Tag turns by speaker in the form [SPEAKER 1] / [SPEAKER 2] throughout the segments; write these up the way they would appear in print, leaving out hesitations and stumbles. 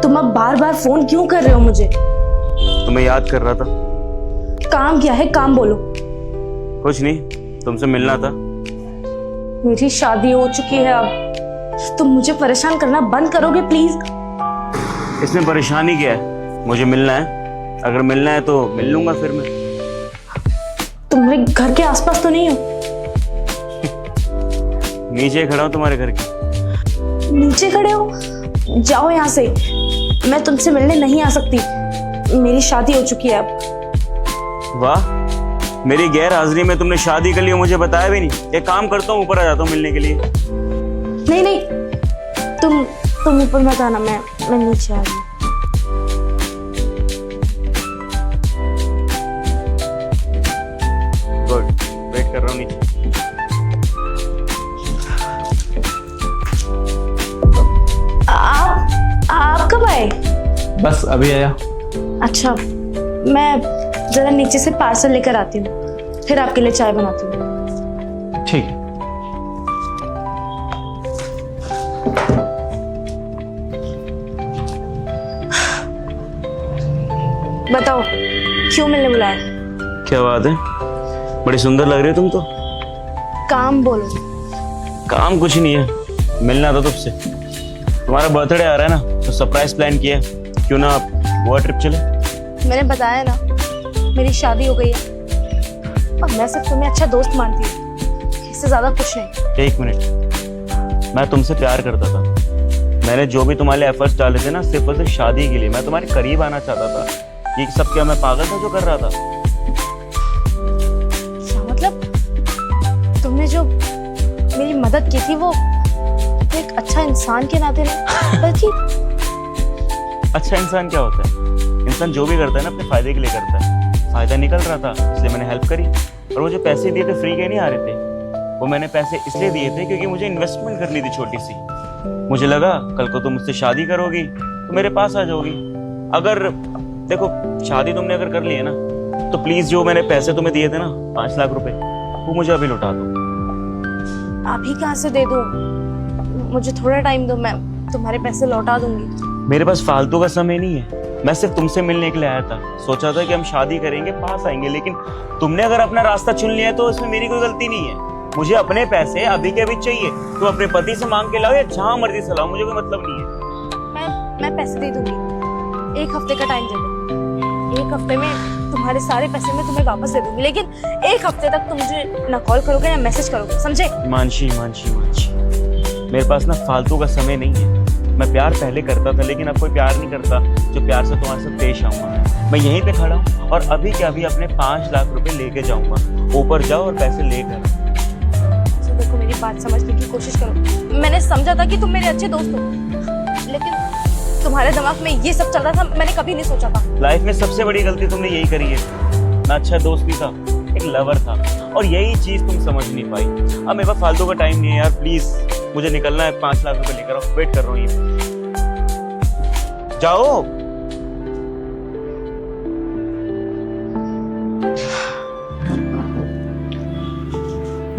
[SPEAKER 1] तुम अब बार बार फोन क्यों कर रहे हो मुझे?
[SPEAKER 2] तुम्हें याद कर रहा था।
[SPEAKER 1] काम क्या है, काम बोलो।
[SPEAKER 2] कुछ नहीं, तुमसे मिलना था।
[SPEAKER 1] मेरी शादी हो चुकी है, अब तुम मुझे परेशान करना बंद करोगे प्लीज?
[SPEAKER 2] इसमें परेशानी क्या है? मुझे मिलना है, अगर मिलना है तो मिल लूंगा फिर मैं।
[SPEAKER 1] तुम मेरे घर के आसपास तो नहीं हो?
[SPEAKER 2] नीचे खड़ा हूँ तुम्हारे घर के।
[SPEAKER 1] नीचे खड़े हो? जाओ यहाँ से, मैं तुमसे मिलने नहीं आ सकती। मेरी शादी हो चुकी है अब।
[SPEAKER 2] वाह, मेरी गैर हाजिरी में तुमने शादी कर ली और मुझे बताया भी नहीं। एक काम करता हूँ, ऊपर आ जाता हूँ मिलने के लिए।
[SPEAKER 1] नहीं नहीं, तुम ऊपर मत आना, मैं नीचे आ रही हूँ।
[SPEAKER 2] गुड, वेट कर रहा हूँ नीचे।
[SPEAKER 1] आप कब आए?
[SPEAKER 3] बस अभी आया।
[SPEAKER 1] अच्छा, मैं जरा नीचे से पार्सल लेकर आती हूँ, फिर आपके लिए चाय बनाती हूँ।
[SPEAKER 3] ठीक है।
[SPEAKER 1] बताओ, क्यों मिलने बुलाया?
[SPEAKER 2] क्या बात है, बड़ी सुंदर लग रही हो तुम तो।
[SPEAKER 1] काम बोलो।
[SPEAKER 2] काम कुछ नहीं है, मिलना था तुमसे। तुम्हारा बर्थडे आ रहा है ना, तो सरप्राइज प्लान किया, क्यों ना गोवा ट्रिप चले।
[SPEAKER 1] मैंने बताया ना, मेरी शादी हो गई है और मैं सिर्फ तुम्हें अच्छा दोस्त मानती हूँ, इससे ज्यादा कुछ नहीं।
[SPEAKER 2] एक मिनट, मैं तुमसे प्यार करता था। मैंने जो भी तुम्हारे एफर्ट्स डाले थे ना, सिर्फ और सिर्फ शादी के लिए। मैं तुम्हारे करीब आना चाहता था। ये सब क्या मैं पागल था जो कर रहा था?
[SPEAKER 1] क्या मतलब? तुमने जो मेरी मदद की थी वो एक अच्छा इंसान के नाते नहीं, बल्कि
[SPEAKER 2] अच्छा इंसान क्या होता है? इंसान जो भी करता है ना, अपने फायदे के लिए करता है। फायदा निकल रहा था, इसलिए मैंने हेल्प करी। और वो जो पैसे दिए थे फ्री के नहीं आ रहे थे, वो मैंने पैसे इसलिए दिए थे क्योंकि मुझे इन्वेस्टमेंट करनी थी छोटी सी। मुझे लगा कल को तुम मुझसे शादी करोगी तो मेरे पास आ जाओगी। अगर देखो, शादी तुमने अगर कर ली है ना, तो प्लीज जो मैंने पैसे तुम्हें दिए थे ना, 5 लाख रुपए, वो मुझे अभी लौटा दो।
[SPEAKER 1] अभी कहाँ से दे दूँ? मुझे थोड़ा टाइम दो, मैं तुम्हारे पैसे लौटा दूंगी।
[SPEAKER 2] मेरे पास फालतू का समय नहीं है। मैं सिर्फ तुमसे मिलने के लिए आया था। सोचा था कि हम शादी करेंगे, पास आएंगे, लेकिन तुमने अगर अपना रास्ता चुन लिया है तो इसमें मेरी कोई गलती नहीं है। मुझे अपने पैसे अभी के अभी चाहिए। तुम अपने पति से मांग के लाओ या जहां मर्जी से लाओ, मुझे कोई मतलब नहीं है।
[SPEAKER 1] मैं पैसे दे दूंगी, 1 हफ्ते का टाइम दे दो। 1 हफ्ते में तुम्हारे सारे पैसे मैं तुम्हें वापस दे दूंगी, लेकिन 1 हफ्ते तक तुम मुझे ना कॉल करोगे ना मैसेज करोगे, समझे?
[SPEAKER 2] मानसी, मेरे पास ना फालतू का समय नहीं है। मैं प्यार पहले करता था, लेकिन अब कोई प्यार नहीं करता जो प्यार से तुम्हारे साथ पेश आऊंगा। मैं यहीं पे खड़ा हूँ और अभी के अभी अपने 5 लाख रुपए लेके जाऊंगा। ऊपर जाओ और पैसे लेकर।
[SPEAKER 1] देखो, मेरी बात समझने की कोशिश करो। मैंने समझा था कि तुम मेरे अच्छे दोस्त हो, लेकिन तुम्हारे दिमाग में ये सब चल रहा था, मैंने कभी नहीं सोचा था।
[SPEAKER 2] लाइफ में सबसे बड़ी गलती तुमने यही करी है। मैं अच्छा दोस्त भी था, एक लवर था, और यही चीज तुम समझ नहीं पाई। अब मेरे पास फालतू का टाइम नहीं है यार, प्लीज मुझे निकलना है। 5 लाख रुपए लेकर आओ, वेट कर रहा हूँ ये। जाओ।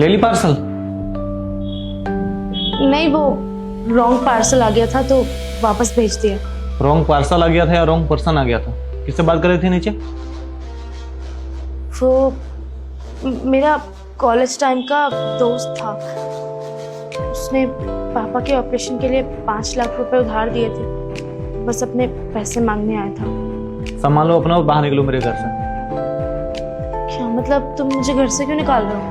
[SPEAKER 3] ले ली पार्सल?
[SPEAKER 1] नहीं, वो रॉन्ग पार्सल आ गया था तो वापस भेज दिया।
[SPEAKER 3] रॉन्ग पार्सल आ गया था या रॉन्ग पर्सन आ गया था? किससे बात कर रही थी नीचे?
[SPEAKER 1] वो मेरा कॉलेज टाइम का दोस्त था। उसने पापा के ऑपरेशन के लिए 5 लाख रुपए उधार दिए थे, बस अपने पैसे मांगने आया था।
[SPEAKER 3] संभालो अपना और बाहर निकलो मेरे घर से।
[SPEAKER 1] क्या मतलब? तुम मुझे घर से क्यों निकाल रहे हो?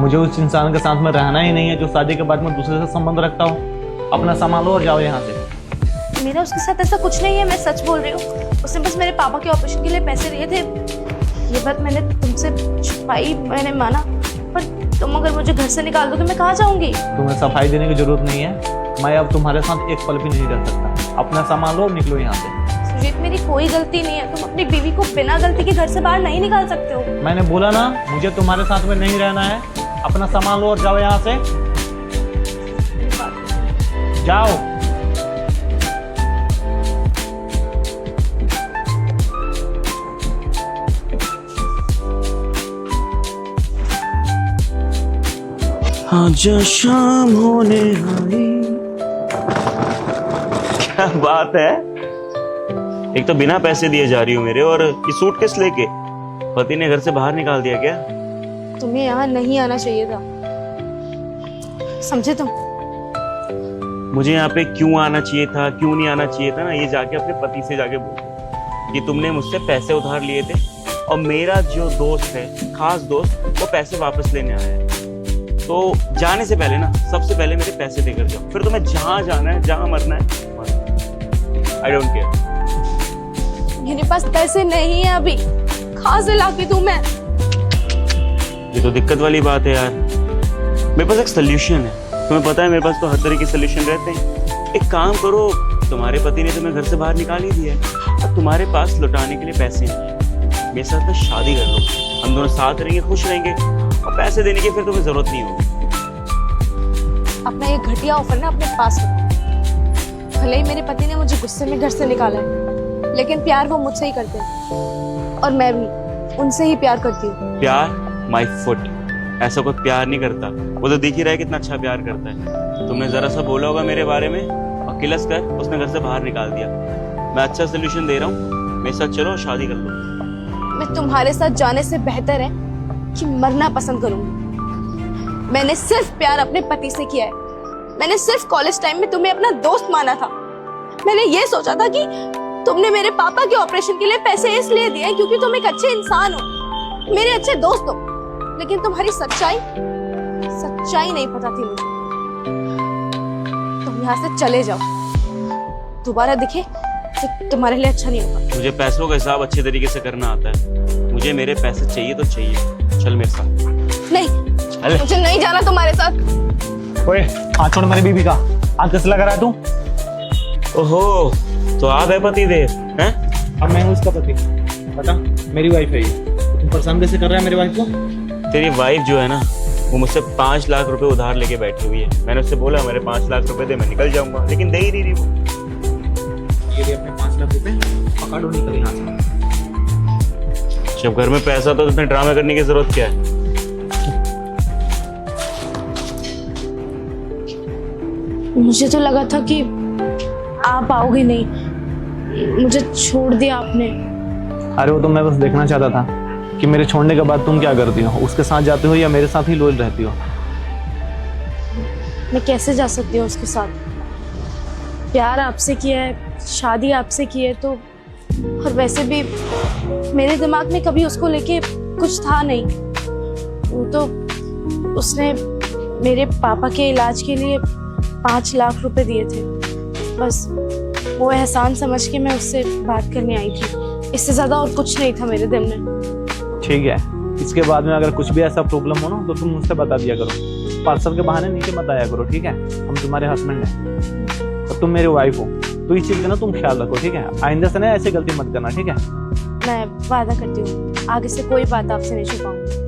[SPEAKER 3] मुझे उस इंसान के साथ में रहना ही नहीं है जो शादी के बाद में दूसरे से संबंध रखता हो। अपना संभालो और जाओ यहाँ से।
[SPEAKER 1] मेरा उसके साथ ऐसा कुछ नहीं है, मैं सच बोल रही हूँ। उसने बस मेरे पापा के ऑपरेशन के लिए पैसे दिए थे। ये बात मैंने तुमसे छुपाई, मैंने माना, पर तुम अगर मुझे घर से निकाल दो तो मैं कहाँ जाऊंगी?
[SPEAKER 3] तुम्हें सफाई देने की जरूरत नहीं है। मैं अब तुम्हारे साथ एक पल भी नहीं रह सकता। अपना संभालो और निकलो यहाँ से।
[SPEAKER 1] सुजीत, मेरी कोई गलती नहीं है। तुम अपनी बीवी को बिना गलती के घर से बाहर नहीं निकाल सकते हो।
[SPEAKER 3] मैंने बोला ना, मुझे तुम्हारे साथ में नहीं रहना है। अपना संभालो और जाओ यहाँ से। जाओ।
[SPEAKER 2] आज शाम होने आई। क्या बात है, एक तो बिना पैसे दिए जा रही हो मेरे, और ये सूटकेस लेके पति ने घर से बाहर निकाल दिया क्या?
[SPEAKER 1] तुम्हें यहाँ नहीं आना चाहिए था, समझे तुम?
[SPEAKER 2] मुझे यहाँ पे क्यों आना चाहिए था, क्यों नहीं आना चाहिए था ना, ये जाके अपने पति से जाके बोलो कि तुमने मुझसे पैसे उधार लिए थे और मेरा जो दोस्त है, खास दोस्त, वो पैसे वापस लेने आया है। तो जाने से पहले ना, सबसे पहले मेरे पैसे देकर जाओ, फिर तुम्हें जहां जाना है, जहां मरना है, आई डोंट केयर।
[SPEAKER 1] मेरे पास पैसे नहीं है अभी, कहाँ से लाके दूं मैं?
[SPEAKER 2] ये तो दिक्कत वाली बात है यार। मेरे पास एक सोल्यूशन है, तुम्हें पता है मेरे पास तो हर तरह के सोल्यूशन रहते हैं। एक काम करो, तुम्हारे पति ने तुम्हें घर से बाहर निकाल ही दिया है, अब तुम्हारे पास लौटाने के लिए पैसे नहीं है, मेरे साथ तो शादी कर लो, हम दोनों साथ रहेंगे, खुश रहेंगे, और पैसे देने की फिर तुम्हें जरूरत नहीं होगी।
[SPEAKER 1] अपना ये घटिया ऑफर ना अपने पास रखो। भले ही मेरे पति ने मुझे गुस्से में घर से निकाला है, लेकिन प्यार वो मुझसे ही करते हैं, और मैं भी उनसे ही प्यार करती हूँ।
[SPEAKER 2] प्यार माय फुट, ऐसा कोई प्यार नहीं करता, वो तो दिख ही रहा है कितना अच्छा प्यार करता है। तुमने जरा सा बोला होगा मेरे बारे में और किलस कर उसने घर से बाहर निकाल दिया। मैं अच्छा सोल्यूशन दे रहा हूँ, मेरे साथ चलो और शादी कर लो।
[SPEAKER 1] मैं तुम्हारे साथ जाने से बेहतर है कि मरना पसंद करूंगी। मैंने सिर्फ प्यार अपने पति से किया है। मैंने सिर्फ कॉलेज टाइम में तुम्हें अपना दोस्त माना था। मैंने ये सोचा था कि तुमने मेरे पापा के ऑपरेशन के लिए पैसे इसलिए दिए क्योंकि तुम एक अच्छे इंसान हो, मेरे अच्छे दोस्त हो। लेकिन तुम्हारी सच्चाई नहीं पता थी मुझे। तुम यहाँ से चले जाओ, दोबारा दिखे तो तुम्हारे लिए अच्छा नहीं होगा।
[SPEAKER 2] मुझे पैसों का हिसाब अच्छे तरीके से करना आता है, मुझे मेरे पैसे चाहिए तो चाहिए। चल मेरे साथ।
[SPEAKER 1] नहीं,
[SPEAKER 2] चल।
[SPEAKER 1] मुझे नहीं जाना तुम्हारे साथ।
[SPEAKER 3] ओए हाथ छोड़ मेरी बीबी का, हाथ कैसे लगा रहा है तू?
[SPEAKER 2] ओहो, तो आप है पति देव हैं?
[SPEAKER 3] अब मैं हूँ उसका पति, पता मेरी वाइफ है ये। तुम परेशान कैसे कर रहा है मेरी वाइफ को?
[SPEAKER 2] तेरी वाइफ जो है ना, वो मुझसे 5 लाख रुपए उधार लेके बैठी हुई है। मैंने उससे बोला मेरे 5 लाख रुपए दे, मैं निकल जाऊंगा, लेकिन दे ही नहीं रही वो।
[SPEAKER 3] ये लिए अपने 5 लाख रुपए, पकड़ो निकल यहाँ से।
[SPEAKER 2] जब घर में पैसा तो उसमें ड्रामा करने की जरूरत क्या है?
[SPEAKER 1] मुझे तो लगा था कि आप आओगे नहीं, मुझे छोड़ दिया आपने।
[SPEAKER 3] अरे वो तो मैं बस देखना चाहता था कि मेरे छोड़ने के बाद तुम क्या करती हो, उसके साथ जाती हो या मेरे साथ ही लॉयल रहती हो?
[SPEAKER 1] मैं कैसे जा सकती हूँ उसके साथ? प्यार आपसे किया है, शादी आपसे की है, तो और वैसे भी मेरे दिमाग में कभी उसको लेके कुछ था नहीं। वो तो उसने मेरे पापा के इलाज के लिए 5 लाख रुपए दिए थे, बस वो एहसान समझ के मैं उससे बात करने आई थी। इससे ज्यादा और कुछ नहीं था मेरे दिल में।
[SPEAKER 3] ठीक है, इसके बाद में अगर कुछ भी ऐसा प्रॉब्लम हो ना तो तुम मुझसे बता दिया करो, पार्सल के बहाने नीचे मत आया करो, ठीक है? हम तुम्हारे हस्बैंड हैं और तुम मेरी वाइफ हो, तो इस चीज़ का ना तुम ख्याल रखो, ठीक है? आइंदा से ना ऐसे गलती मत करना, ठीक है?
[SPEAKER 1] मैं वादा करती हूँ आगे से कोई बात आपसे नहीं छुपाऊंगी।